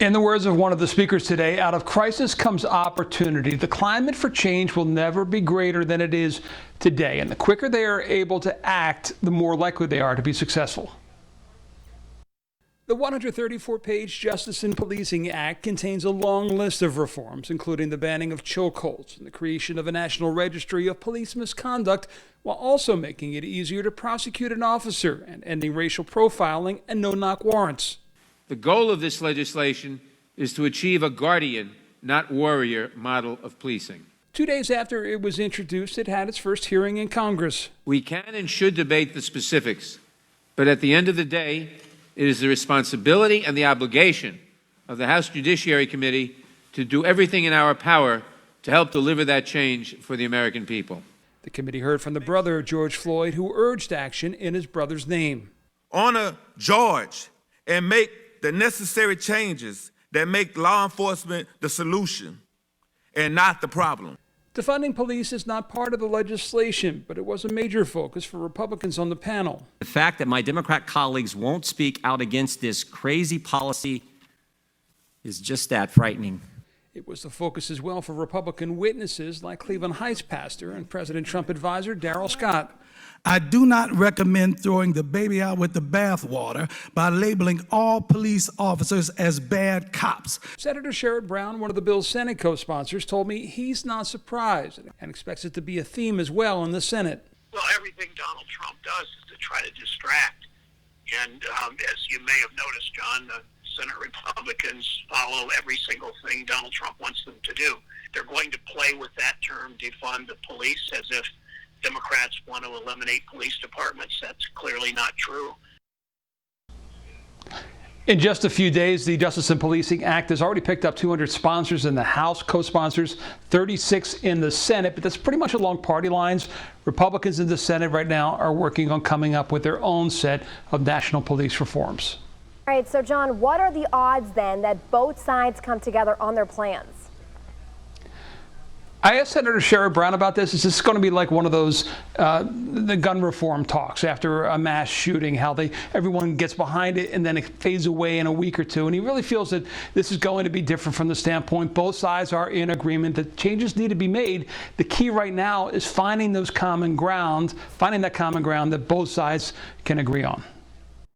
In the words of one of the speakers today, out of crisis comes opportunity. The climate for change will never be greater than it is today. And the quicker they are able to act, the more likely they are to be successful. The 134-page Justice in Policing Act contains a long list of reforms, including the banning of chokeholds and the creation of a national registry of police misconduct, while also making it easier to prosecute an officer and ending racial profiling and no-knock warrants. The goal of this legislation is to achieve a guardian, not warrior, model of policing. 2 days after it was introduced, it had its first hearing in Congress. We can and should debate the specifics, but at the end of the day, it is the responsibility and the obligation of the House Judiciary Committee to do everything in our power to help deliver that change for the American people. The committee heard from the brother of George Floyd, who urged action in his brother's name. Honor George and make the necessary changes that make law enforcement the solution and not the problem. Defunding police is not part of the legislation, but it was a major focus for Republicans on the panel. The fact that my Democrat colleagues won't speak out against this crazy policy is just that frightening. It was the focus as well for Republican witnesses like Cleveland Heights pastor and President Trump advisor Darrell Scott. I do not recommend throwing the baby out with the bathwater by labeling all police officers as bad cops. Senator Sherrod Brown, one of the bill's Senate co-sponsors, told me he's not surprised and expects it to be a theme as well in the Senate. Well, everything Donald Trump does is to try to distract. And as you may have noticed, John, the Senate Republicans follow every single thing Donald Trump wants them to do. They're going to play with that term, defund the police, as if Democrats want to eliminate police departments. That's clearly not true. In just a few days, the Justice in Policing Act has already picked up 200 sponsors in the House, co-sponsors 36 in the Senate, but that's pretty much along party lines. Republicans in the Senate right now are working on coming up with their own set of national police reforms. All right, so John, what are the odds then that both sides come together on their plans? I asked Senator Sherrod Brown about this. Is this going to be like one of those the gun reform talks after a mass shooting, how everyone gets behind it and then it fades away in a week or two? And he really feels that this is going to be different from the standpoint both sides are in agreement that changes need to be made. The key right now is finding that common ground that both sides can agree on.